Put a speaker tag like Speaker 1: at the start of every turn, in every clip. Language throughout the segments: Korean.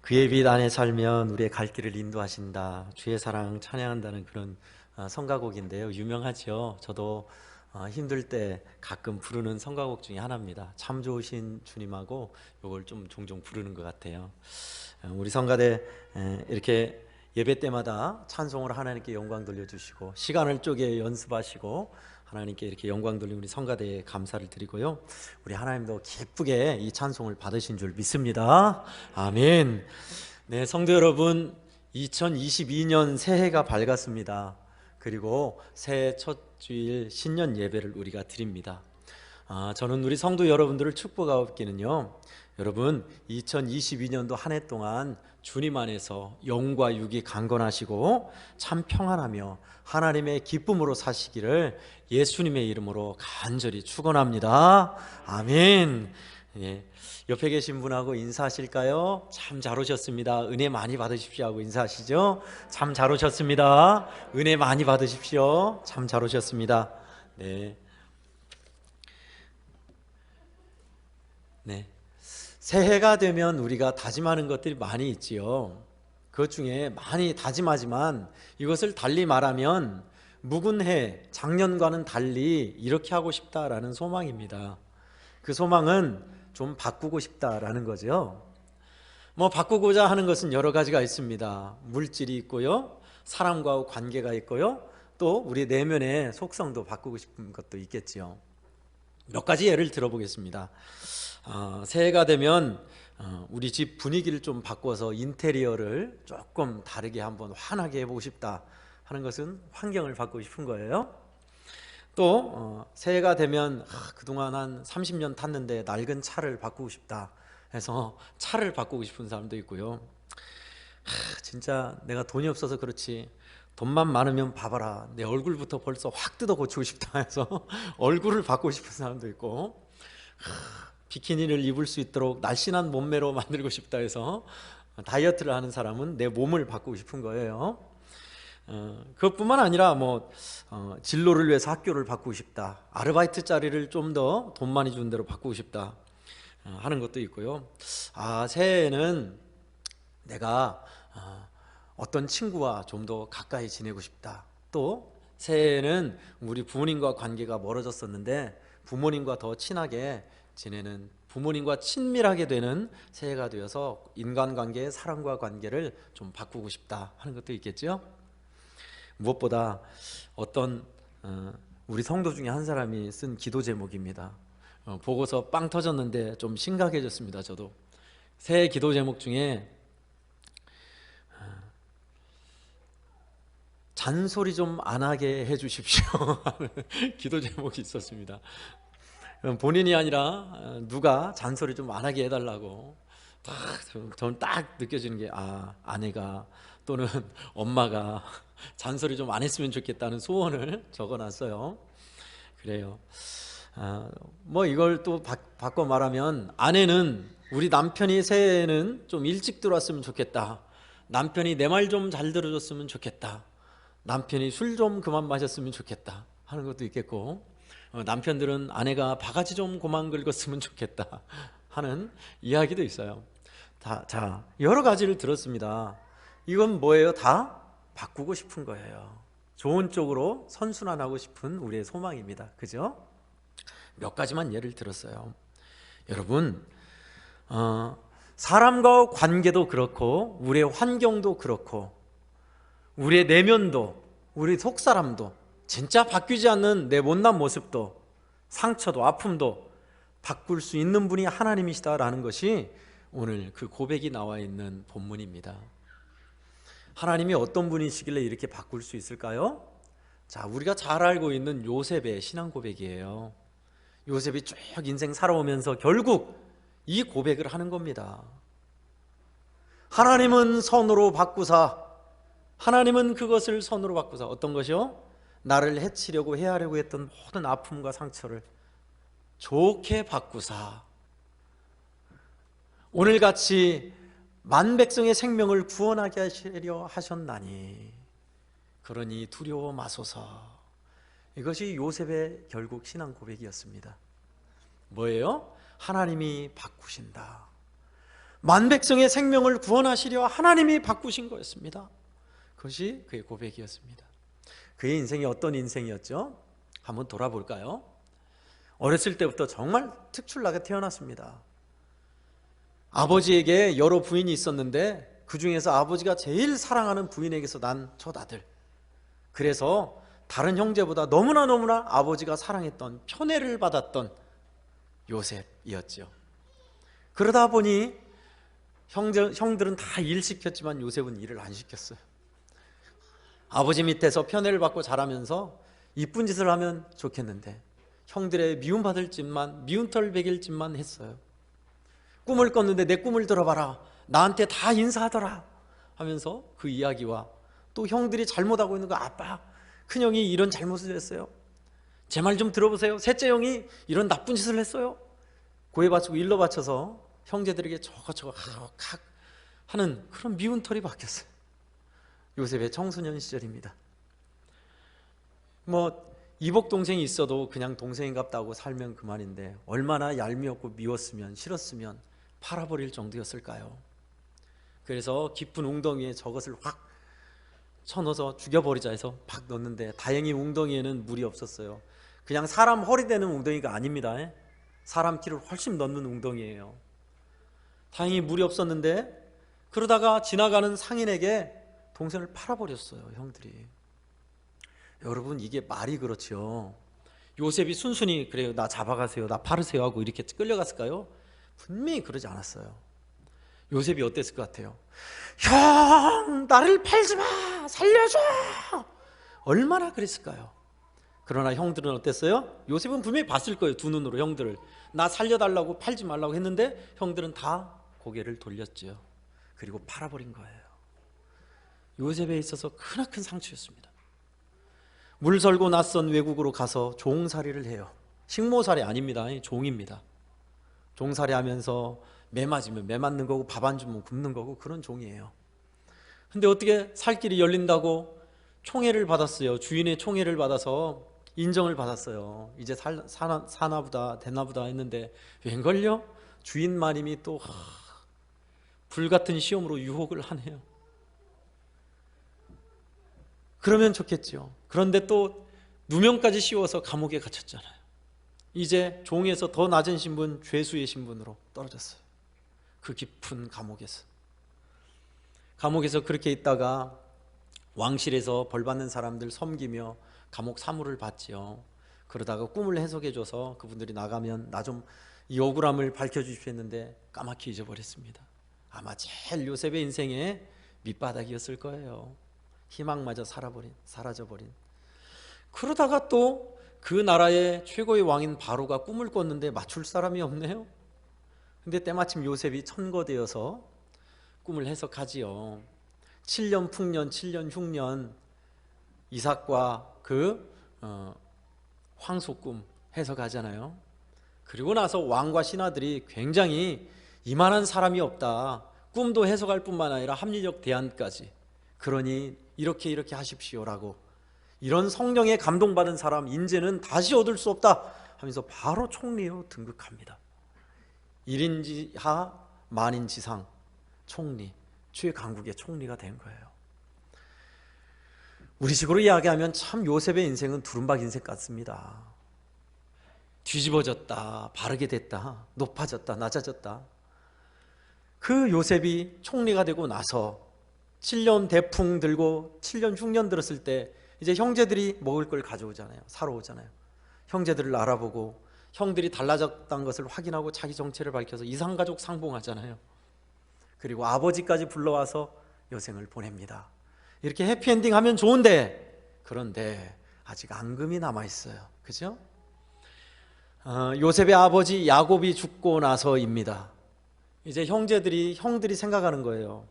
Speaker 1: 그의 빛 안에 살면 우리의 갈 길을 인도하신다. 주의 사랑 찬양한다는 그런 성가곡인데요. 유명하죠. 저도 힘들 때 가끔 부르는 성가곡 중에 하나입니다. 참 좋으신 주님하고 이걸 좀 종종 부르는 것 같아요. 우리 성가대 이렇게 예배 때마다 찬송을 하나님께 영광 돌려주시고 시간을 쪼개 연습하시고 하나님께 이렇게 영광 돌리는 우리 성가대에 감사를 드리고요. 우리 하나님도 기쁘게 이 찬송을 받으신 줄 믿습니다. 아멘. 네, 성도 여러분, 2022년 새해가 밝았습니다. 그리고 새해 첫 주일 신년 예배를 우리가 드립니다. 저는 우리 성도 여러분들을 축복하옵기는요, 여러분 2022년도 한 해 동안 주님 안에서 영과 육이 강건하시고 참 평안하며 하나님의 기쁨으로 사시기를 예수님의 이름으로 간절히 축원합니다. 아멘. 예, 옆에 계신 분하고 인사하실까요? 참 잘 오셨습니다. 은혜 많이 받으십시오 하고 인사하시죠. 참 잘 오셨습니다. 은혜 많이 받으십시오. 참 잘 오셨습니다. 네. 네. 새해가 되면 우리가 다짐하는 것들이 많이 있지요. 그것 중에 많이 다짐하지만 이것을 달리 말하면 묵은 해, 작년과는 달리 이렇게 하고 싶다라는 소망입니다. 그 소망은 좀 바꾸고 싶다라는 거죠. 바꾸고자 하는 것은 여러 가지가 있습니다. 물질이 있고요, 사람과의 관계가 있고요, 또 우리 내면의 속성도 바꾸고 싶은 것도 있겠지요. 몇 가지 예를 들어보겠습니다. 새해가 되면 우리 집 분위기를 좀 바꿔서 인테리어를 조금 다르게 한번 환하게 해보고 싶다 하는 것은 환경을 바꾸고 싶은 거예요. 또 새해가 되면 그동안 한 30년 탔는데 낡은 차를 바꾸고 싶다 해서 차를 바꾸고 싶은 사람도 있고요. 진짜 내가 돈이 없어서 그렇지 돈만 많으면 봐봐라 내 얼굴부터 벌써 확 뜯어 고치고 싶다 해서 얼굴을 바꾸고 싶은 사람도 있고, 비키니를 입을 수 있도록 날씬한 몸매로 만들고 싶다 해서 다이어트를 하는 사람은 내 몸을 바꾸고 싶은 거예요. 그것뿐만 아니라 진로를 위해서 학교를 바꾸고 싶다, 아르바이트 자리를 좀 더 돈 많이 주는 대로 바꾸고 싶다 하는 것도 있고요. 새해에는 내가 어떤 친구와 좀 더 가까이 지내고 싶다. 또 새해에는 우리 부모님과 관계가 멀어졌었는데 부모님과 더 친하게 지내는, 부모님과 친밀하게 되는 새해가 되어서 인간관계, 사람과 관계를 좀 바꾸고 싶다 하는 것도 있겠죠. 무엇보다 어떤 우리 성도 중에 한 사람이 쓴 기도 제목입니다. 보고서 빵 터졌는데 좀 심각해졌습니다. 저도 새해 기도 제목 중에 잔소리 좀 안 하게 해주십시오 기도 제목이 있었습니다. 본인이 아니라 누가 잔소리 좀 안 하게 해달라고. 저는 딱 느껴지는 게 아내가 또는 엄마가 잔소리 좀 안 했으면 좋겠다는 소원을 적어놨어요. 그래요. 이걸 또 바꿔 말하면, 아내는 우리 남편이 새해에는 좀 일찍 들어왔으면 좋겠다, 남편이 내 말 좀 잘 들어줬으면 좋겠다, 남편이 술 좀 그만 마셨으면 좋겠다 하는 것도 있겠고, 남편들은 아내가 바가지 좀 그만 긁었으면 좋겠다 하는 이야기도 있어요. 자, 여러 가지를 들었습니다. 이건 뭐예요? 다 바꾸고 싶은 거예요. 좋은 쪽으로 선순환하고 싶은 우리의 소망입니다. 그죠? 몇 가지만 예를 들었어요. 여러분, 사람과 관계도 그렇고 우리의 환경도 그렇고 우리의 내면도, 우리 속사람도, 진짜 바뀌지 않는 내 못난 모습도, 상처도, 아픔도 바꿀 수 있는 분이 하나님이시다라는 것이 오늘 그 고백이 나와 있는 본문입니다. 하나님이 어떤 분이시길래 이렇게 바꿀 수 있을까요? 자, 우리가 잘 알고 있는 요셉의 신앙 고백이에요. 요셉이 쭉 인생 살아오면서 결국 이 고백을 하는 겁니다. 하나님은 선으로 바꾸사, 하나님은 그것을 선으로 바꾸사. 어떤 것이요? 나를 해치려고 해하려고 했던 모든 아픔과 상처를 좋게 바꾸사 오늘같이 만 백성의 생명을 구원하게 하시려 하셨나니 그러니 두려워 마소서. 이것이 요셉의 결국 신앙 고백이었습니다. 뭐예요? 하나님이 바꾸신다. 만백성의 생명을 구원하시려 하나님이 바꾸신 거였습니다. 그것이 그의 고백이었습니다. 그의 인생이 어떤 인생이었죠? 한번 돌아볼까요? 어렸을 때부터 정말 특출나게 태어났습니다. 아버지에게 여러 부인이 있었는데 그 중에서 아버지가 제일 사랑하는 부인에게서 난 첫 아들. 그래서 다른 형제보다 너무나 아버지가 사랑했던, 편애를 받았던 요셉이었죠. 그러다 보니 형들은 다 일 시켰지만 요셉은 일을 안 시켰어요. 아버지 밑에서 편애를 받고 자라면서 이쁜 짓을 하면 좋겠는데 형들의 미움받을 짓만, 미운 털 베길 짓만 했어요. 꿈을 꿨는데 내 꿈을 들어봐라, 나한테 다 인사하더라 하면서 그 이야기와 또 형들이 잘못하고 있는 거, 아빠, 큰형이 이런 잘못을 했어요, 제 말 좀 들어보세요, 셋째 형이 이런 나쁜 짓을 했어요, 고에 바치고 일러 바쳐서 형제들에게 저거 하는 그런 미운 털이 박혔어요. 요셉의 청소년 시절입니다. 이복 동생이 있어도 그냥 동생인갑다고 살면 그만인데 얼마나 얄미웠고 미웠으면, 싫었으면 팔아버릴 정도였을까요? 그래서 깊은 웅덩이에 저것을 확 쳐넣어서 죽여버리자 해서 팍 넣었는데 다행히 웅덩이에는 물이 없었어요. 그냥 사람 허리 되는 웅덩이가 아닙니다. 사람 키를 훨씬 넘는 웅덩이에요. 다행히 물이 없었는데 그러다가 지나가는 상인에게 동생을 팔아버렸어요, 형들이. 여러분, 이게 말이 그렇죠. 요셉이 순순히 그래요, 나 잡아가세요, 나 팔으세요 하고 이렇게 끌려갔을까요? 분명히 그러지 않았어요. 요셉이 어땠을 것 같아요? 형, 나를 팔지마, 살려줘, 얼마나 그랬을까요? 그러나 형들은 어땠어요? 요셉은 분명히 봤을 거예요, 두 눈으로 형들을. 나 살려달라고, 팔지 말라고 했는데 형들은 다 고개를 돌렸죠. 그리고 팔아버린 거예요. 요셉에 있어서 크나큰 상처였습니다. 물설고 낯선 외국으로 가서 종살이를 해요. 식모살이 아닙니다. 종입니다. 종살이 하면서 매 맞으면 매 맞는 거고 밥 안 주면 굶는 거고 그런 종이에요. 근데 어떻게 살 길이 열린다고 총애를 받았어요. 주인의 총애를 받아서 인정을 받았어요. 이제 사나보다 되나보다 했는데 웬걸요? 주인 마님이 또 불같은 시험으로 유혹을 하네요. 그러면 좋겠죠. 그런데 또 누명까지 씌워서 감옥에 갇혔잖아요. 이제 종에서 더 낮은 신분, 죄수의 신분으로 떨어졌어요. 그 깊은 감옥에서 그렇게 있다가 왕실에서 벌받는 사람들 섬기며 감옥 사무를 받지요. 그러다가 꿈을 해석해줘서 그분들이 나가면 나 좀 이 억울함을 밝혀주십시오 했는데 까맣게 잊어버렸습니다. 아마 제일 요셉의 인생의 밑바닥이었을 거예요. 희망마저 사라져버린. 그러다가 또 그 나라의 최고의 왕인 바로가 꿈을 꿨는데 맞출 사람이 없네요. 근데 때마침 요셉이 천거되어서 꿈을 해석하지요. 7년 풍년, 7년 흉년, 이삭과 그 황소 꿈 해석하잖아요. 그리고 나서 왕과 신하들이 굉장히 이만한 사람이 없다, 꿈도 해석할 뿐만 아니라 합리적 대안까지, 그러니 이렇게 하십시오라고, 이런 성령에 감동받은 사람 인재는 다시 얻을 수 없다 하면서 바로 총리로 등극합니다. 1인지하 만인지상 총리, 최강국의 총리가 된 거예요. 우리식으로 이야기하면 참 요셉의 인생은 두루박 인생 같습니다. 뒤집어졌다, 바르게 됐다, 높아졌다, 낮아졌다. 그 요셉이 총리가 되고 나서 7년 대풍 들고 7년 흉년 들었을 때 이제 형제들이 먹을 걸 가져오잖아요. 사러 오잖아요. 형제들을 알아보고 형들이 달라졌다는 것을 확인하고 자기 정체를 밝혀서 이상가족 상봉하잖아요. 그리고 아버지까지 불러와서 여생을 보냅니다. 이렇게 해피엔딩 하면 좋은데, 그런데 아직 앙금이 남아있어요. 그죠? 요셉의 아버지 야곱이 죽고 나서입니다. 이제 형들이 생각하는 거예요.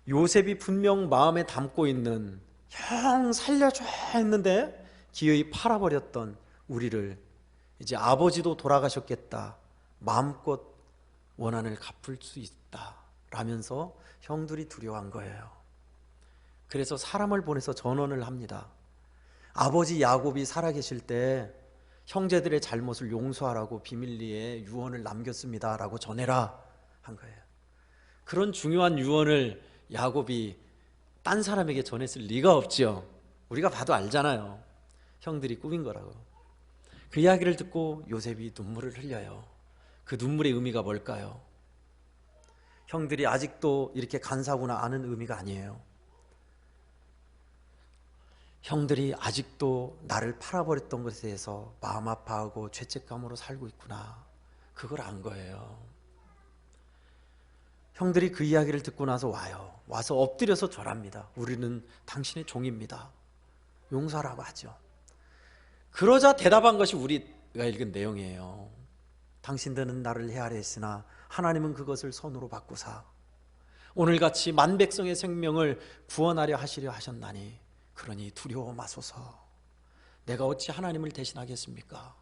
Speaker 1: 요셉이 분명 마음에 담고 있는 형 살려줘 했는데 기어이 팔아버렸던 우리를 이제 아버지도 돌아가셨겠다, 마음껏 원한을 갚을 수 있다 라면서 형들이 두려워한 거예요. 그래서 사람을 보내서 전언을 합니다. 아버지 야곱이 살아계실 때 형제들의 잘못을 용서하라고 비밀리에 유언을 남겼습니다 라고 전해라 거예요. 그런 중요한 유언을 야곱이 딴 사람에게 전했을 리가 없죠. 우리가 봐도 알잖아요. 형들이 꾸민 거라고. 그 이야기를 듣고 요셉이 눈물을 흘려요. 그 눈물의 의미가 뭘까요? 형들이 아직도 이렇게 간사구나 아는 의미가 아니에요. 형들이 아직도 나를 팔아버렸던 것에 대해서 마음 아파하고 죄책감으로 살고 있구나, 그걸 안 거예요. 형들이 그 이야기를 듣고 나서 와서 엎드려서 절합니다. 우리는 당신의 종입니다. 용서하라고 하죠. 그러자 대답한 것이 우리가 읽은 내용이에요. 당신들은 나를 헤아려 했으나 하나님은 그것을 선으로 바꾸사 오늘같이 만 백성의 생명을 구원하려 하시려 하셨나니 그러니 두려워 마소서. 내가 어찌 하나님을 대신하겠습니까?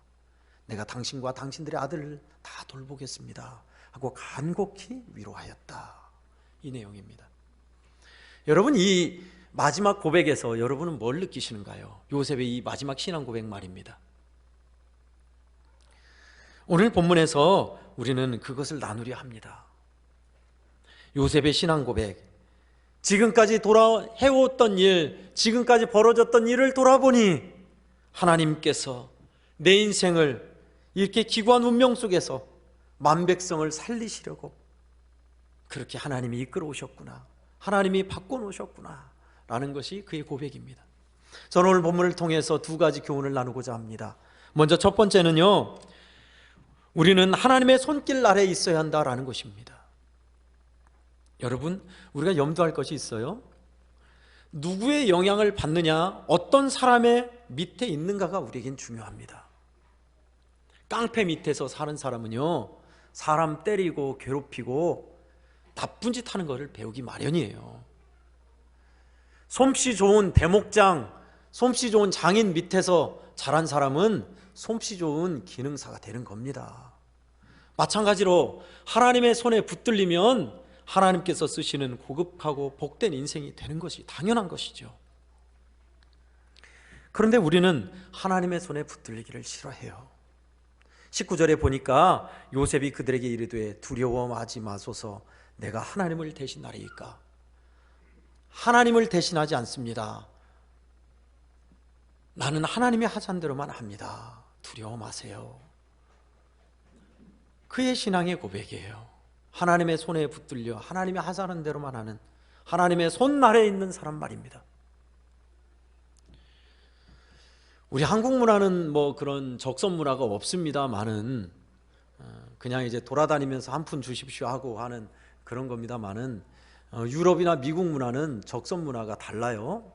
Speaker 1: 내가 당신과 당신들의 아들을 다 돌보겠습니다 하고 간곡히 위로하였다. 이 내용입니다. 여러분, 이 마지막 고백에서 여러분은 뭘 느끼시는가요? 요셉의 이 마지막 신앙 고백 말입니다. 오늘 본문에서 우리는 그것을 나누려 합니다. 요셉의 신앙 고백, 지금까지 해왔던 일, 지금까지 벌어졌던 일을 돌아보니 하나님께서 내 인생을 이렇게 기구한 운명 속에서 만백성을 살리시려고 그렇게 하나님이 이끌어 오셨구나, 하나님이 바꿔놓으셨구나 라는 것이 그의 고백입니다. 저는 오늘 본문을 통해서 두 가지 교훈을 나누고자 합니다. 먼저 첫 번째는요, 우리는 하나님의 손길 아래에 있어야 한다라는 것입니다. 여러분, 우리가 염두할 것이 있어요. 누구의 영향을 받느냐, 어떤 사람의 밑에 있는가가 우리에겐 중요합니다. 깡패 밑에서 사는 사람은요, 사람 때리고 괴롭히고 나쁜 짓 하는 것을 배우기 마련이에요. 솜씨 좋은 대목장, 솜씨 좋은 장인 밑에서 자란 사람은 솜씨 좋은 기능사가 되는 겁니다. 마찬가지로 하나님의 손에 붙들리면 하나님께서 쓰시는 고급하고 복된 인생이 되는 것이 당연한 것이죠. 그런데 우리는 하나님의 손에 붙들리기를 싫어해요. 19절에 보니까 요셉이 그들에게 이르되 두려워하지 마소서, 내가 하나님을 대신하리이까. 하나님을 대신하지 않습니다. 나는 하나님이 하자는 대로만 합니다. 두려워 마세요. 그의 신앙의 고백이에요. 하나님의 손에 붙들려 하나님이 하자는 대로만 하는, 하나님의 손 아래에 있는 사람 말입니다. 우리 한국 문화는 뭐 그런 적선 문화가 없습니다만은 그냥 이제 돌아다니면서 한 푼 주십시오 하고 하는 그런 겁니다만은 유럽이나 미국 문화는 적선 문화가 달라요.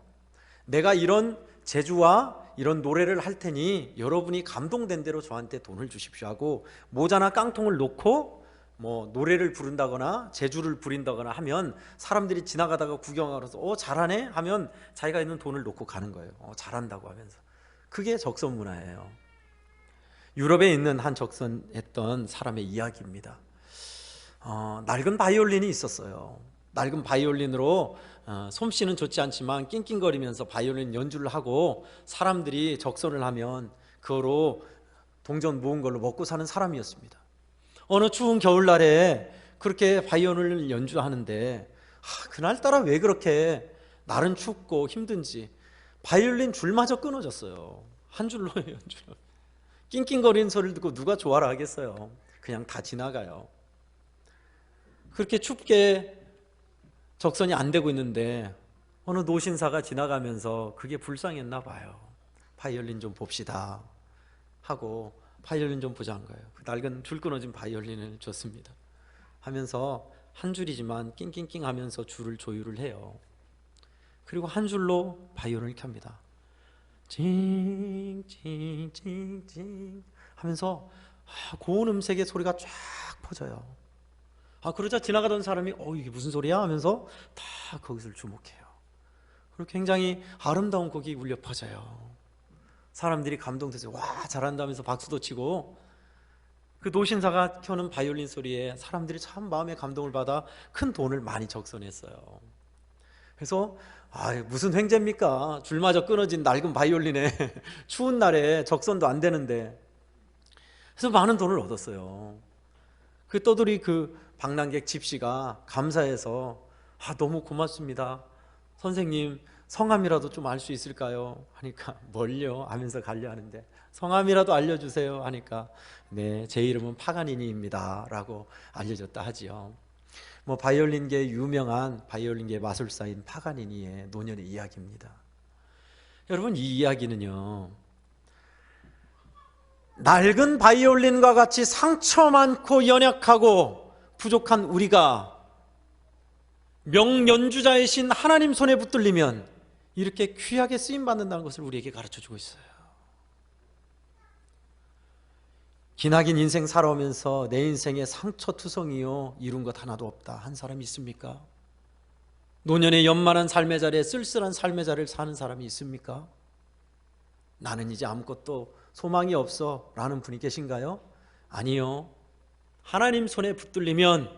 Speaker 1: 내가 이런 제주와 이런 노래를 할 테니 여러분이 감동된 대로 저한테 돈을 주십시오 하고 모자나 깡통을 놓고 뭐 노래를 부른다거나 제주를 부린다거나 하면 사람들이 지나가다가 구경하면서 잘하네 하면 자기가 있는 돈을 놓고 가는 거예요. 잘한다고 하면서. 그게 적선 문화예요. 유럽에 있는 한 적선했던 사람의 이야기입니다. 낡은 바이올린이 있었어요. 낡은 바이올린으로 솜씨는 좋지 않지만 낑낑거리면서 바이올린 연주를 하고 사람들이 적선을 하면 그거로 동전 모은 걸로 먹고 사는 사람이었습니다. 어느 추운 겨울날에 그렇게 바이올린을 연주하는데 그날따라 왜 그렇게 날은 춥고 힘든지 바이올린 줄마저 끊어졌어요. 한 줄로 연주를. 낑낑거리는 소리를 듣고 누가 좋아라 하겠어요. 그냥 다 지나가요. 그렇게 춥게 적선이 안 되고 있는데 어느 노신사가 지나가면서 그게 불쌍했나 봐요. 바이올린 좀 봅시다 하고 바이올린 좀 보자 한 거예요. 그 낡은 줄 끊어진 바이올린을 줬습니다. 하면서 한 줄이지만 낑낑낑 하면서 줄을 조율을 해요. 그리고 한 줄로 바이올린을 켭니다. 징징징징 하면서 고운 음색의 소리가 쫙 퍼져요. 그러자 지나가던 사람이 이게 무슨 소리야 하면서 다 거기서 주목해요. 그리고 굉장히 아름다운 곡이 울려 퍼져요. 사람들이 감동돼서 와 잘한다면서 박수도 치고, 그 노신사가 켜는 바이올린 소리에 사람들이 참 마음의 감동을 받아 큰 돈을 많이 적선했어요. 그래서 무슨 횡재입니까? 줄마저 끊어진 낡은 바이올린에 추운 날에 적선도 안 되는데. 그래서 많은 돈을 얻었어요. 그 떠돌이 그 방랑객 집시가 감사해서 너무 고맙습니다. 선생님 성함이라도 좀 알 수 있을까요? 하니까 뭘요? 하면서 가려 하는데 성함이라도 알려주세요 하니까 네, 제 이름은 파가니니입니다 라고 알려줬다 하지요. 바이올린계 유명한 바이올린계 마술사인 파가니니의 노년의 이야기입니다. 여러분, 이 이야기는요, 낡은 바이올린과 같이 상처 많고 연약하고 부족한 우리가 명연주자이신 하나님 손에 붙들리면 이렇게 귀하게 쓰임받는다는 것을 우리에게 가르쳐주고 있어요. 기나긴 인생 살아오면서 내 인생에 상처투성이요 이룬 것 하나도 없다 한 사람이 있습니까? 노년의 연만한 삶의 자리에 쓸쓸한 삶의 자리를 사는 사람이 있습니까? 나는 이제 아무것도 소망이 없어 라는 분이 계신가요? 아니요. 하나님 손에 붙들리면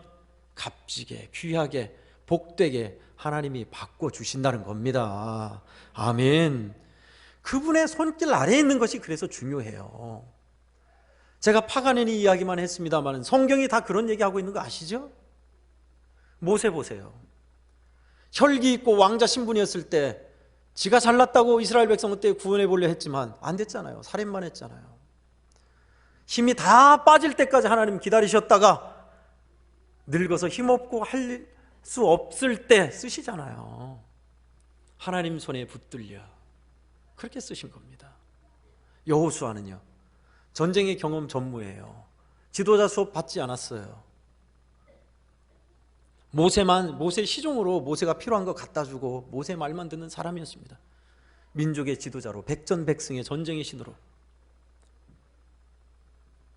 Speaker 1: 값지게 귀하게 복되게 하나님이 바꿔주신다는 겁니다. 아멘. 그분의 손길 아래에 있는 것이 그래서 중요해요. 제가 파가니니 이야기만 했습니다만 성경이 다 그런 얘기하고 있는 거 아시죠? 모세 보세요. 혈기 있고 왕자 신분이었을 때 지가 잘났다고 이스라엘 백성 그때 구원해 보려 했지만 안 됐잖아요. 살인만 했잖아요. 힘이 다 빠질 때까지 하나님 기다리셨다가 늙어서 힘없고 할 수 없을 때 쓰시잖아요. 하나님 손에 붙들려 그렇게 쓰신 겁니다. 여호수아는요, 전쟁의 경험 전무예요. 지도자 수업 받지 않았어요. 모세 시종으로 모세가 필요한 거 갖다 주고 모세 말만 듣는 사람이었습니다. 민족의 지도자로 백전백승의 전쟁의 신으로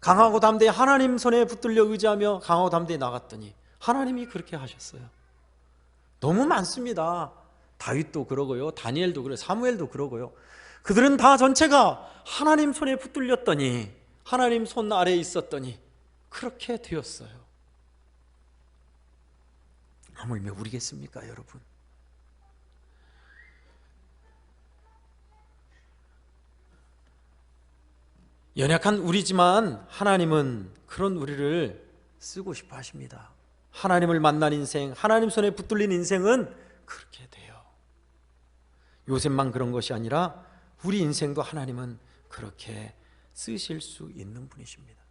Speaker 1: 강하고 담대히 하나님 손에 붙들려 의지하며 강하고 담대히 나갔더니 하나님이 그렇게 하셨어요. 너무 많습니다. 다윗도 그러고요, 다니엘도 그래요, 사무엘도 그러고요. 그들은 다 전체가 하나님 손에 붙들렸더니 하나님 손 아래에 있었더니 그렇게 되었어요. 하물며 우리겠습니까, 여러분? 연약한 우리지만 하나님은 그런 우리를 쓰고 싶어 하십니다. 하나님을 만난 인생, 하나님 손에 붙들린 인생은 그렇게 돼요. 요셉만 그런 것이 아니라 우리 인생도 하나님은 그렇게 쓰실 수 있는 분이십니다.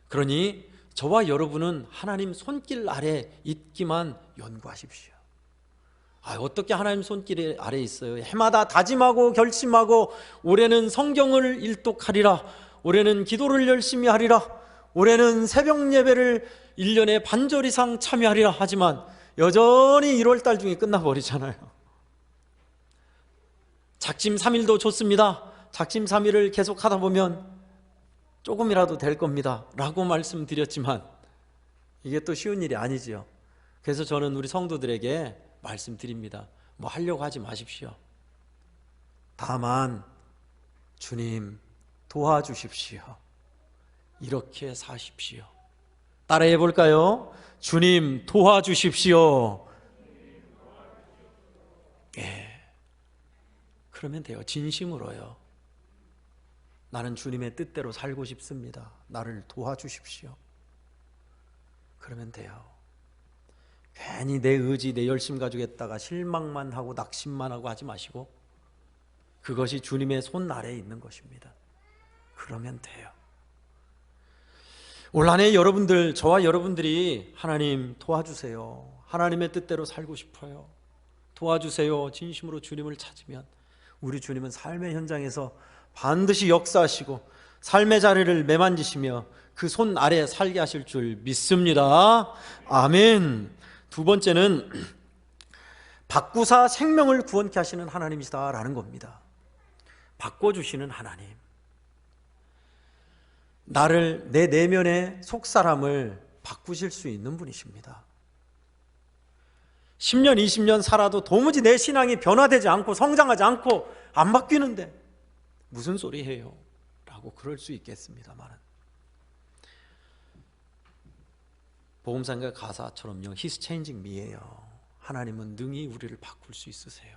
Speaker 1: 그러니 저와 여러분은 하나님 손길 아래 있기만 연구하십시오. 어떻게 하나님 손길 아래 있어요? 해마다 다짐하고 결심하고 올해는 성경을 일독하리라, 올해는 기도를 열심히 하리라, 올해는 새벽 예배를 1년에 반절 이상 참여하리라 하지만 여전히 1월달 중에 끝나버리잖아요. 작심삼일도 좋습니다. 작심삼일을 계속 하다 보면 조금이라도 될 겁니다 라고 말씀드렸지만 이게 또 쉬운 일이 아니지요. 그래서 저는 우리 성도들에게 말씀드립니다. 하려고 하지 마십시오. 다만 주님 도와주십시오. 이렇게 사십시오. 따라해 볼까요? 주님 도와주십시오. 그러면 돼요. 진심으로요. 나는 주님의 뜻대로 살고 싶습니다. 나를 도와주십시오. 그러면 돼요. 괜히 내 의지, 내 열심 가지고 했다가 실망만 하고 낙심만 하고 하지 마시고 그것이 주님의 손 아래에 있는 것입니다. 그러면 돼요. 올 한 해 여러분들, 저와 여러분들이 하나님 도와주세요. 하나님의 뜻대로 살고 싶어요. 도와주세요. 진심으로 주님을 찾으면 우리 주님은 삶의 현장에서 반드시 역사하시고 삶의 자리를 매만지시며 그 손 아래 살게 하실 줄 믿습니다. 아멘. 두 번째는 바꾸사 생명을 구원케 하시는 하나님이시다라는 겁니다. 바꿔주시는 하나님. 나를, 내 내면의 속사람을 바꾸실 수 있는 분이십니다. 10년, 20년 살아도 도무지 내 신앙이 변화되지 않고 성장하지 않고 안 바뀌는데 무슨 소리예요? 라고 그럴 수 있겠습니다만 복음상가 가사처럼요, He's changing me예요. 하나님은 능히 우리를 바꿀 수 있으세요.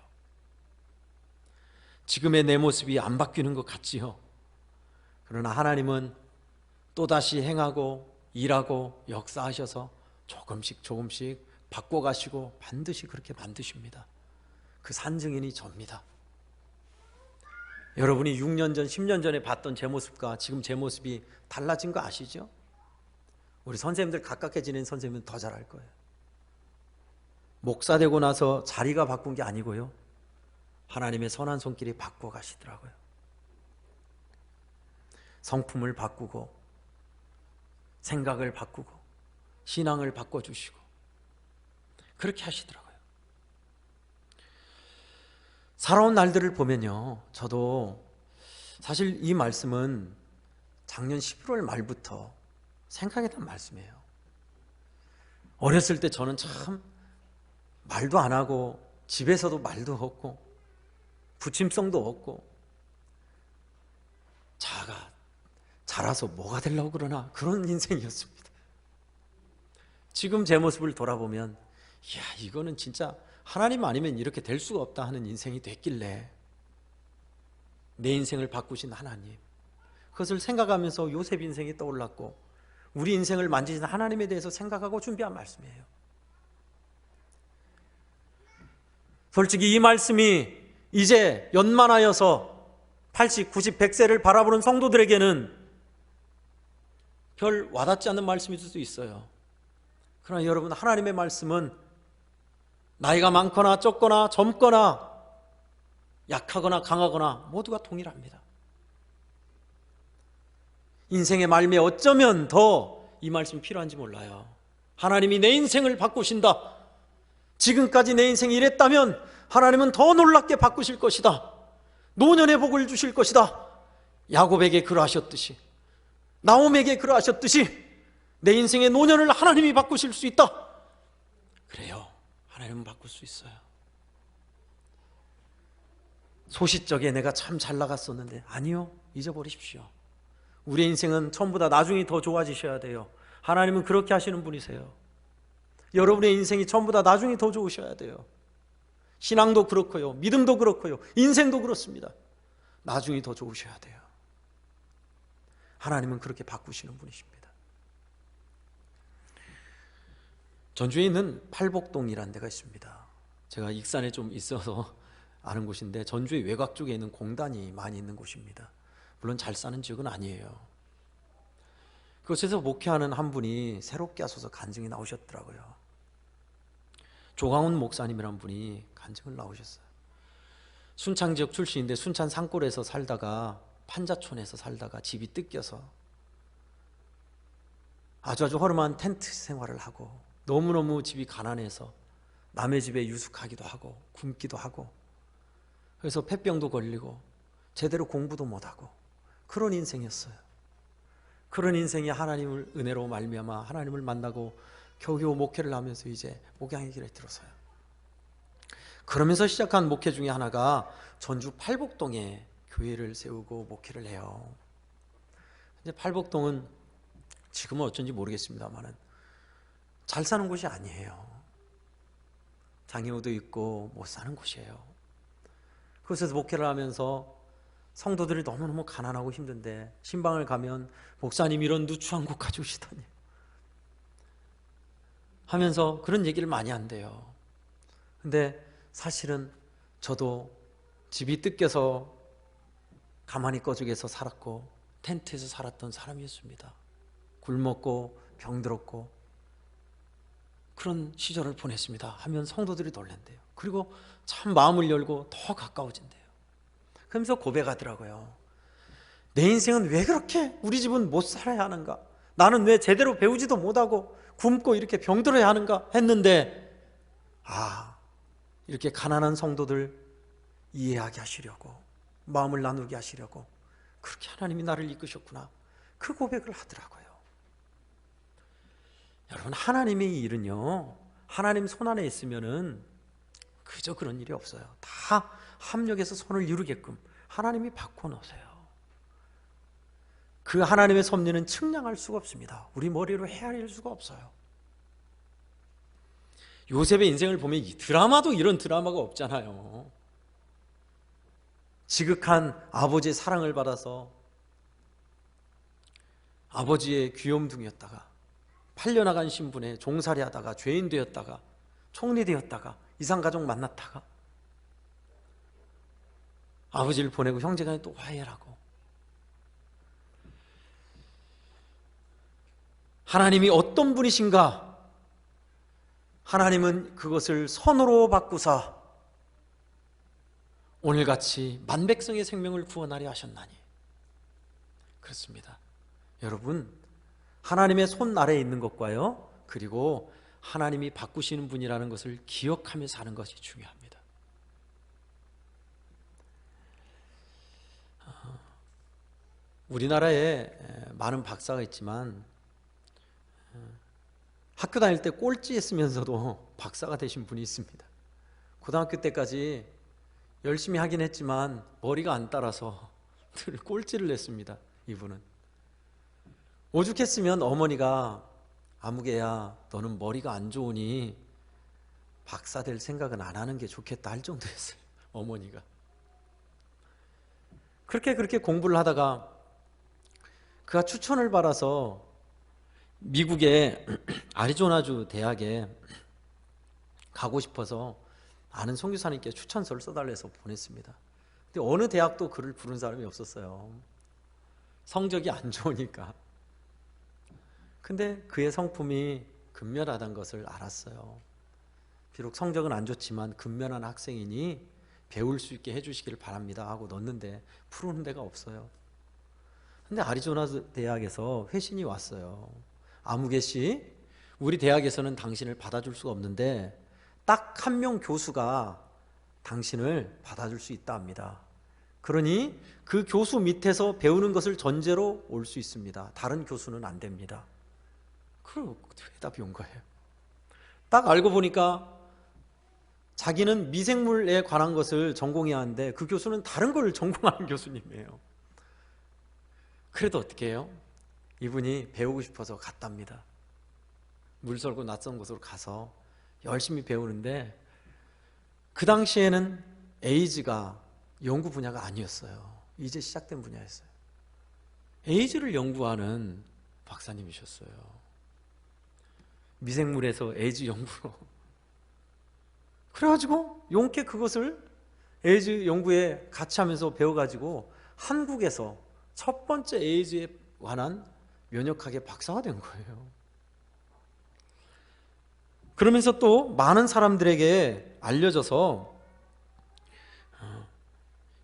Speaker 1: 지금의 내 모습이 안 바뀌는 것 같지요. 그러나 하나님은 또다시 행하고 일하고 역사하셔서 조금씩 조금씩 바꿔가시고 반드시 그렇게 만드십니다. 그 산증인이 접니다. 여러분이 6년 전, 10년 전에 봤던 제 모습과 지금 제 모습이 달라진 거 아시죠? 우리 선생님들 가깝게 지낸 선생님은 더 잘할 거예요. 목사 되고 나서 자리가 바꾼 게 아니고요, 하나님의 선한 손길이 바꿔 가시더라고요. 성품을 바꾸고 생각을 바꾸고 신앙을 바꿔주시고 그렇게 하시더라고요. 살아온 날들을 보면요, 저도 사실 이 말씀은 작년 11월 말부터 생각했던 말씀이에요. 어렸을 때 저는 참 말도 안 하고 집에서도 말도 없고 부침성도 없고 자라서 뭐가 되려고 그러나 그런 인생이었습니다. 지금 제 모습을 돌아보면 이거는 진짜 하나님 아니면 이렇게 될 수가 없다 하는 인생이 됐길래 내 인생을 바꾸신 하나님, 그것을 생각하면서 요셉 인생이 떠올랐고 우리 인생을 만지신 하나님에 대해서 생각하고 준비한 말씀이에요. 솔직히 이 말씀이 이제 연만하여서 80, 90, 100세를 바라보는 성도들에게는 별 와닿지 않는 말씀일 수도 있어요. 그러나 여러분, 하나님의 말씀은 나이가 많거나 적거나 젊거나 약하거나 강하거나 모두가 동일합니다. 인생의 말미에 어쩌면 더 이 말씀이 필요한지 몰라요. 하나님이 내 인생을 바꾸신다, 지금까지 내 인생이 이랬다면 하나님은 더 놀랍게 바꾸실 것이다, 노년의 복을 주실 것이다, 야곱에게 그러하셨듯이 나홈에게 그러하셨듯이 내 인생의 노년을 하나님이 바꾸실 수 있다. 그래요, 하나님은 바꿀 수 있어요. 소시적에 내가 참 잘 나갔었는데, 아니요, 잊어버리십시오. 우리의 인생은 처음보다 나중에 더 좋아지셔야 돼요. 하나님은 그렇게 하시는 분이세요. 여러분의 인생이 처음보다 나중에 더 좋으셔야 돼요. 신앙도 그렇고요, 믿음도 그렇고요, 인생도 그렇습니다. 나중에 더 좋으셔야 돼요. 하나님은 그렇게 바꾸시는 분이십니다. 전주에 있는 팔복동이라는 데가 있습니다. 제가 익산에 좀 있어서 아는 곳인데, 전주의 외곽 쪽에 있는 공단이 많이 있는 곳입니다. 물론 잘 사는 지역은 아니에요. 그곳에서 목회하는 한 분이 새롭게 하셔서 간증이 나오셨더라고요. 조강훈 목사님이라는 분이 간증을 나오셨어요. 순창 지역 출신인데 순창 산골에서 살다가 판자촌에서 살다가 집이 뜯겨서 아주 허름한 텐트 생활을 하고 너무너무 집이 가난해서 남의 집에 유숙하기도 하고 굶기도 하고, 그래서 폐병도 걸리고 제대로 공부도 못하고 그런 인생이었어요. 그런 인생이 하나님을 은혜로 말미암아 하나님을 만나고 겨우겨우 목회를 하면서 이제 목양의 길에 들어서요. 그러면서 시작한 목회 중에 하나가 전주 팔복동에 교회를 세우고 목회를 해요. 이제 팔복동은 지금은 어쩐지 모르겠습니다만은 잘 사는 곳이 아니에요. 장애우도 있고 못 사는 곳이에요. 그곳에서 목회를 하면서 성도들이 너무너무 가난하고 힘든데 신방을 가면 목사님 이런 누추한 곳 가져오시다니 하면서 그런 얘기를 많이 한대요. 근데 사실은 저도 집이 뜯겨서 가만히 꺼죽에서 살았고 텐트에서 살았던 사람이었습니다. 굶었고 병들었고 그런 시절을 보냈습니다 하면 성도들이 놀란대요. 그리고 참 마음을 열고 더 가까워진대요. 그러면서 고백하더라고요. 내 인생은 왜 그렇게 우리 집은 못 살아야 하는가, 나는 왜 제대로 배우지도 못하고 굶고 이렇게 병들어야 하는가 했는데, 이렇게 가난한 성도들 이해하게 하시려고, 마음을 나누게 하시려고 그렇게 하나님이 나를 이끄셨구나, 그 고백을 하더라고요. 여러분, 하나님의 일은요, 하나님 손 안에 있으면은 그저 그런 일이 없어요. 다 합력해서 손을 이루게끔 하나님이 바꿔놓으세요. 그 하나님의 섭리는 측량할 수가 없습니다. 우리 머리로 헤아릴 수가 없어요. 요셉의 인생을 보면 이 드라마도 이런 드라마가 없잖아요. 지극한 아버지의 사랑을 받아서 아버지의 귀염둥이였다가 팔려나간 신분에 종살이 하다가 죄인 되었다가 총리 되었다가 이상가족 만났다가 아버지를 보내고 형제간에 또 화해를 하고, 하나님이 어떤 분이신가? 하나님은 그것을 선으로 바꾸사 오늘같이 만백성의 생명을 구원하려 하셨나니. 그렇습니다. 여러분, 하나님의 손 아래에 있는 것과요, 그리고 하나님이 바꾸시는 분이라는 것을 기억하며 사는 것이 중요합니다. 우리나라에 많은 박사가 있지만 학교 다닐 때 꼴찌했으면서도 박사가 되신 분이 있습니다. 고등학교 때까지 열심히 하긴 했지만 머리가 안 따라서 늘 꼴찌를 냈습니다. 이분은 오죽했으면 어머니가 아무개야 너는 머리가 안 좋으니 박사 될 생각은 안 하는 게 좋겠다 할 정도였어요. 어머니가 그렇게 공부를 하다가 그가 추천을 받아서 미국의 아리조나주 대학에 가고 싶어서 아는 선교사님께 추천서를 써달래서 보냈습니다. 근데 어느 대학도 그를 부른 사람이 없었어요. 성적이 안 좋으니까. 근데 그의 성품이 근면하다는 것을 알았어요. 비록 성적은 안 좋지만 근면한 학생이니 배울 수 있게 해주시기를 바랍니다 하고 넣었는데 부르는 데가 없어요. 근데 아리조나 대학에서 회신이 왔어요. 아무개 씨, 우리 대학에서는 당신을 받아줄 수가 없는데 딱 한 명 교수가 당신을 받아줄 수 있다 합니다. 그러니 그 교수 밑에서 배우는 것을 전제로 올 수 있습니다. 다른 교수는 안 됩니다. 그 대답이 온 거예요. 딱 알고 보니까 자기는 미생물에 관한 것을 전공해야 하는데 그 교수는 다른 걸 전공하는 교수님이에요. 그래도 어떻게 해요? 이분이 배우고 싶어서 갔답니다. 물설고 낯선 곳으로 가서 열심히 배우는데 그 당시에는 에이즈가 연구 분야가 아니었어요. 이제 시작된 분야였어요. 에이즈를 연구하는 박사님이셨어요. 미생물에서 에이즈 연구로. 그래가지고 용케 그것을 에이즈 연구에 같이 하면서 배워가지고 한국에서 첫 번째 에이즈에 관한 면역학의 박사가 된 거예요. 그러면서 또 많은 사람들에게 알려져서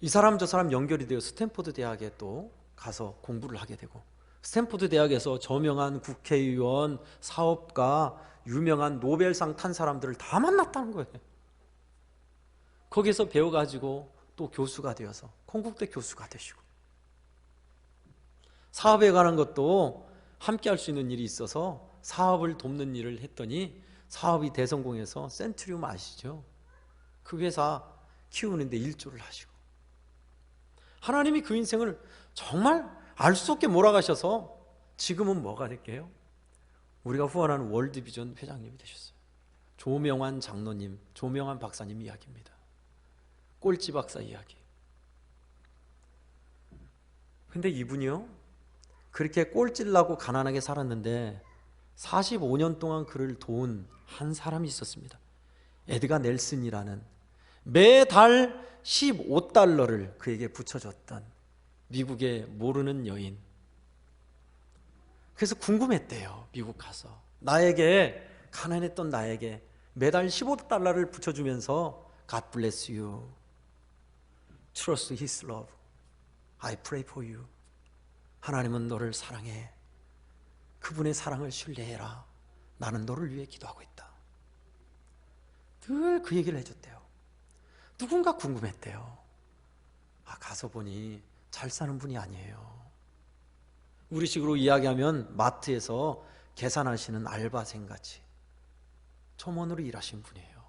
Speaker 1: 이 사람 저 사람 연결이 되어 스탠포드 대학에 또 가서 공부를 하게 되고, 스탠포드 대학에서 저명한 국회의원, 사업가, 유명한 노벨상 탄 사람들을 다 만났다는 거예요. 거기서 배워가지고 또 교수가 되어서 콩국대 교수가 되시고, 사업에 관한 것도 함께 할 수 있는 일이 있어서 사업을 돕는 일을 했더니 사업이 대성공해서 센트리움 아시죠? 그 회사 키우는데 일조를 하시고, 하나님이 그 인생을 정말 알 수 없게 몰아가셔서 지금은 뭐가 될게요? 우리가 후원하는 월드비전 회장님이 되셨어요. 조명환 장로님, 조명환 박사님 이야기입니다. 꼴찌 박사 이야기. 근데 이분이요, 그렇게 꼴찌를 나고 가난하게 살았는데 45년 동안 그를 도운 한 사람이 있었습니다. 에드가 넬슨이라는, 매달 15달러를 그에게 붙여줬던 미국의 모르는 여인. 그래서 궁금했대요. 미국 가서 나에게, 가난했던 나에게 매달 15달러를 붙여주면서 God bless you, trust his love, I pray for you. 하나님은 너를 사랑해, 그분의 사랑을 신뢰해라, 나는 너를 위해 기도하고 있다. 늘 그 얘기를 해줬대요. 누군가 궁금했대요. 가서 보니 잘 사는 분이 아니에요. 우리식으로 이야기하면 마트에서 계산하시는 알바생같이 점원으로 일하신 분이에요.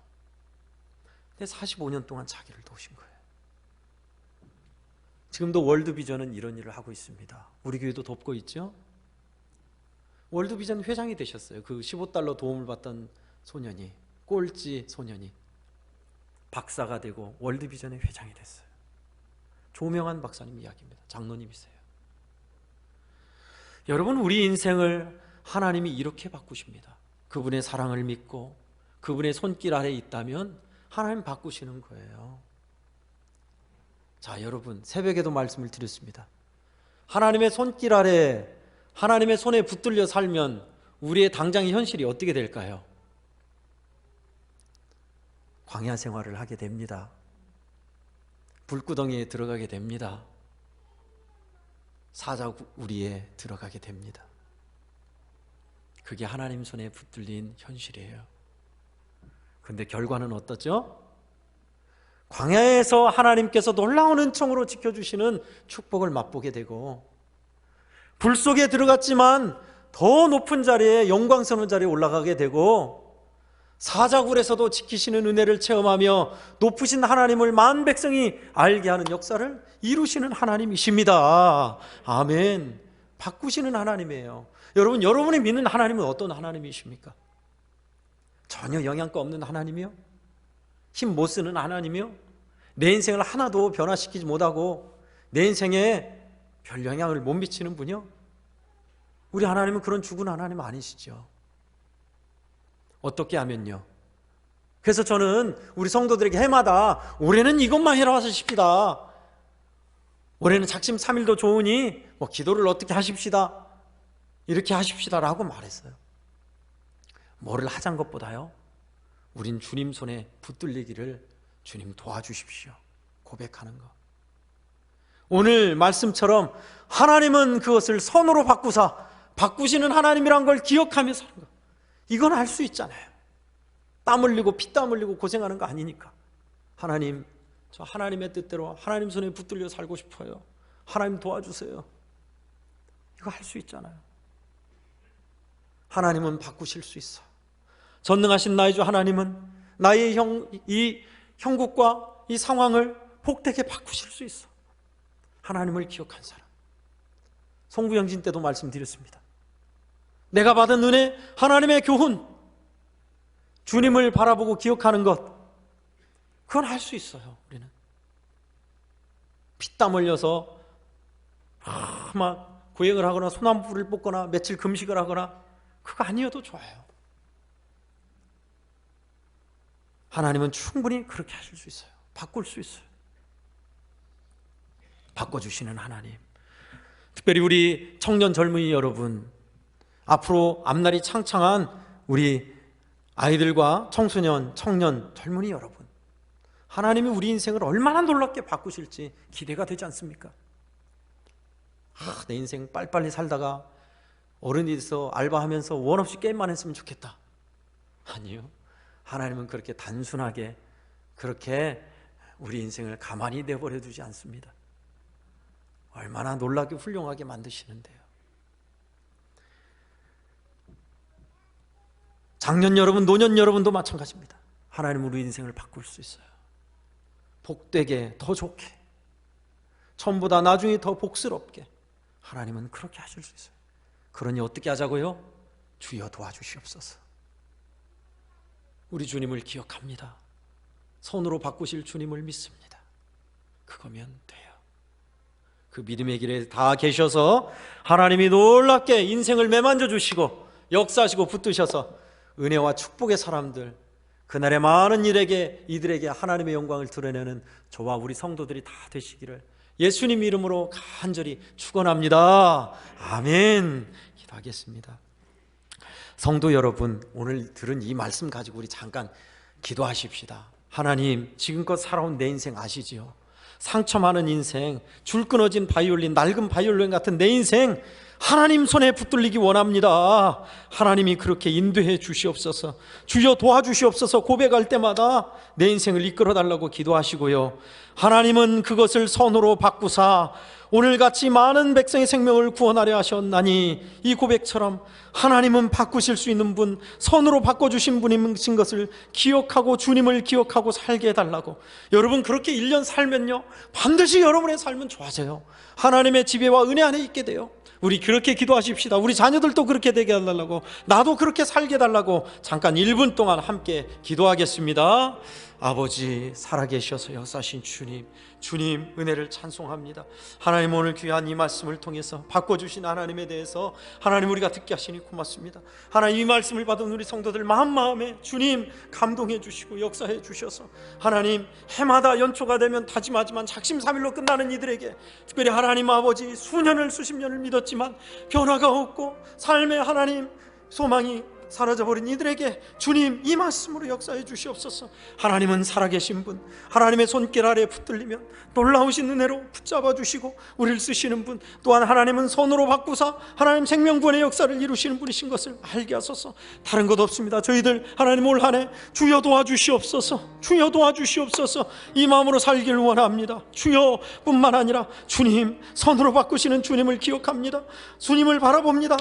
Speaker 1: 근데 45년 동안 자기를 도우신 거예요. 지금도 월드비전은 이런 일을 하고 있습니다. 우리 교회도 돕고 있죠. 월드비전 회장이 되셨어요. 그 15달러 도움을 받던 소년이, 꼴찌 소년이 박사가 되고 월드비전의 회장이 됐어요. 조명환 박사님 이야기입니다. 장로님이세요. 여러분, 우리 인생을 하나님이 이렇게 바꾸십니다. 그분의 사랑을 믿고 그분의 손길 아래 있다면 하나님 바꾸시는 거예요. 자, 여러분, 새벽에도 말씀을 드렸습니다. 하나님의 손길 아래, 하나님의 손에 붙들려 살면 우리의 당장의 현실이 어떻게 될까요? 광야 생활을 하게 됩니다. 불구덩이에 들어가게 됩니다. 사자우리에 들어가게 됩니다. 그게 하나님 손에 붙들린 현실이에요. 근데 결과는 어떻죠? 광야에서 하나님께서 놀라운 은총으로 지켜주시는 축복을 맛보게 되고, 불 속에 들어갔지만 더 높은 자리에, 영광스러운 자리에 올라가게 되고, 사자굴에서도 지키시는 은혜를 체험하며 높으신 하나님을 만 백성이 알게 하는 역사를 이루시는 하나님이십니다. 아멘. 바꾸시는 하나님이에요. 여러분, 여러분이 믿는 하나님은 어떤 하나님이십니까? 전혀 영향가 없는 하나님이요? 힘 못 쓰는 하나님이요? 내 인생을 하나도 변화시키지 못하고 내 인생에 별 영향을 못 미치는 분이요? 우리 하나님은 그런 죽은 하나님 아니시죠. 어떻게 하면요? 그래서 저는 우리 성도들에게 해마다 올해는 이것만 해라 하십시다. 올해는 작심 3일도 좋으니 기도를 어떻게 하십시다. 이렇게 하십시다라고 말했어요. 뭐를 하자는 것보다요, 우린 주님 손에 붙들리기를 주님 도와주십시오. 고백하는 것. 오늘 말씀처럼 하나님은 그것을 선으로 바꾸시는 하나님이란 걸 기억하며 사는 것. 이건 알 수 있잖아요. 땀 흘리고 피땀 흘리고 고생하는 거 아니니까. 하나님, 저 하나님의 뜻대로 하나님 손에 붙들려 살고 싶어요. 하나님 도와주세요. 이거 할 수 있잖아요. 하나님은 바꾸실 수 있어. 전능하신 나의 주 하나님은 나의 이 형국과 이 상황을 복되게 바꾸실 수 있어. 하나님을 기억한 사람. 송구영신 때도 말씀드렸습니다. 내가 받은 은혜, 하나님의 교훈, 주님을 바라보고 기억하는 것, 그건 할 수 있어요. 우리는 피땀 흘려서 막 고행을 하거나 소나무불을 뽑거나 며칠 금식을 하거나 그거 아니어도 좋아요. 하나님은 충분히 그렇게 하실 수 있어요. 바꿀 수 있어요. 바꿔주시는 하나님. 특별히 우리 청년 젊은이 여러분, 앞으로 앞날이 창창한 우리 아이들과 청소년, 청년, 젊은이 여러분, 하나님이 우리 인생을 얼마나 놀랍게 바꾸실지 기대가 되지 않습니까? 내 인생 빨리빨리 살다가 어른이 돼서 알바하면서 원 없이 게임만 했으면 좋겠다. 아니요. 하나님은 그렇게 단순하게 그렇게 우리 인생을 가만히 내버려 두지 않습니다. 얼마나 놀랍게 훌륭하게 만드시는데요. 장년 여러분, 노년 여러분도 마찬가지입니다. 하나님은 우리 인생을 바꿀 수 있어요. 복되게, 더 좋게, 처음보다 나중에 더 복스럽게 하나님은 그렇게 하실 수 있어요. 그러니 어떻게 하자고요? 주여 도와주시옵소서. 우리 주님을 기억합니다. 손으로 바꾸실 주님을 믿습니다. 그거면 돼요. 그 믿음의 길에 다 계셔서 하나님이 놀랍게 인생을 매만져 주시고 역사하시고 붙드셔서 은혜와 축복의 사람들, 그날의 많은 이들에게 하나님의 영광을 드러내는 저와 우리 성도들이 다 되시기를 예수님 이름으로 간절히 축원합니다. 아멘. 기도하겠습니다. 성도 여러분, 오늘 들은 이 말씀 가지고 우리 잠깐 기도하십시다. 하나님, 지금껏 살아온 내 인생 아시지요? 상처 많은 인생, 줄 끊어진 바이올린, 낡은 바이올린 같은 내 인생 하나님 손에 붙들리기 원합니다. 하나님이 그렇게 인도해 주시옵소서. 주여 도와주시옵소서. 고백할 때마다 내 인생을 이끌어 달라고 기도하시고요, 하나님은 그것을 선으로 바꾸사 오늘같이 많은 백성의 생명을 구원하려 하셨나니 이 고백처럼 하나님은 바꾸실 수 있는 분, 선으로 바꿔주신 분이신 것을 기억하고 주님을 기억하고 살게 해달라고. 여러분 그렇게 1년 살면요 반드시 여러분의 삶은 좋아져요. 하나님의 지배와 은혜 안에 있게 돼요. 우리 그렇게 기도하십시다. 우리 자녀들도 그렇게 되게 해달라고, 나도 그렇게 살게 해달라고 잠깐 1분 동안 함께 기도하겠습니다. 아버지 살아계셔서 역사하신 주님, 주님 은혜를 찬송합니다. 하나님 오늘 귀한 이 말씀을 통해서 바꿔주신 하나님에 대해서 하나님 우리가 듣게 하시니 고맙습니다. 하나님 이 말씀을 받은 우리 성도들 마음에 주님 감동해 주시고 역사해 주셔서 하나님 해마다 연초가 되면 다짐하지만 작심삼일로 끝나는 이들에게 특별히 하나님 아버지 수년을 수십 년을 믿었지만 변화가 없고 삶의 하나님 소망이 사라져버린 이들에게 주님 이 말씀으로 역사해 주시옵소서. 하나님은 살아계신 분, 하나님의 손길 아래 붙들리면 놀라우신 은혜로 붙잡아 주시고 우리를 쓰시는 분, 또한 하나님은 손으로 바꾸사 하나님 생명구원의 역사를 이루시는 분이신 것을 알게 하소서. 다른 것 없습니다. 저희들 하나님 올 한 해 주여 도와주시옵소서. 주여 도와주시옵소서. 이 마음으로 살기를 원합니다. 주여 뿐만 아니라 주님, 손으로 바꾸시는 주님을 기억합니다. 주님을 바라봅니다.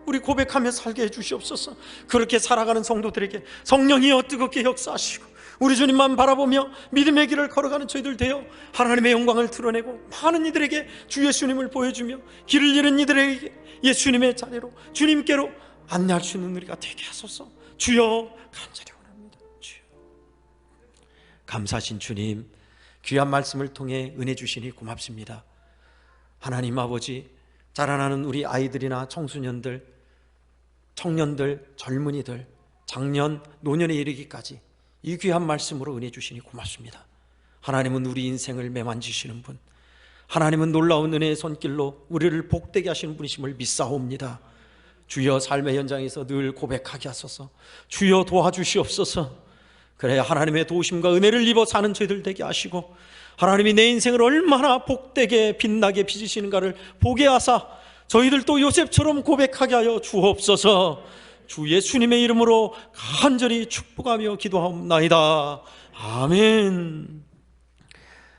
Speaker 1: 우리 고백하며 살게 해주시옵소서. 그렇게 살아가는 성도들에게 성령이여 뜨겁게 역사하시고 우리 주님만 바라보며 믿음의 길을 걸어가는 저희들 되어 하나님의 영광을 드러내고 많은 이들에게 주 예수님을 보여주며 길을 잃은 이들에게 예수님의 자리로 주님께로 안내할 수 있는 우리가 되게 하소서. 주여 간절히 원합니다. 주여 감사하신 주님, 귀한 말씀을 통해 은혜 주시니 고맙습니다. 하나님 아버지, 자라나는 우리 아이들이나 청소년들, 청년들, 젊은이들, 장년, 노년에 이르기까지 이 귀한 말씀으로 은혜 주시니 고맙습니다. 하나님은 우리 인생을 매만지시는 분, 하나님은 놀라운 은혜의 손길로 우리를 복되게 하시는 분이심을 믿사옵니다. 주여 삶의 현장에서 늘 고백하게 하소서. 주여 도와주시옵소서. 그래야 하나님의 도우심과 은혜를 입어 사는 저희들 되게 하시고 하나님이 내 인생을 얼마나 복되게 빛나게 빚으시는가를 보게 하사 저희들도 요셉처럼 고백하게 하여 주옵소서. 주 예수님의 이름으로 간절히 축복하며 기도하옵나이다. 아멘.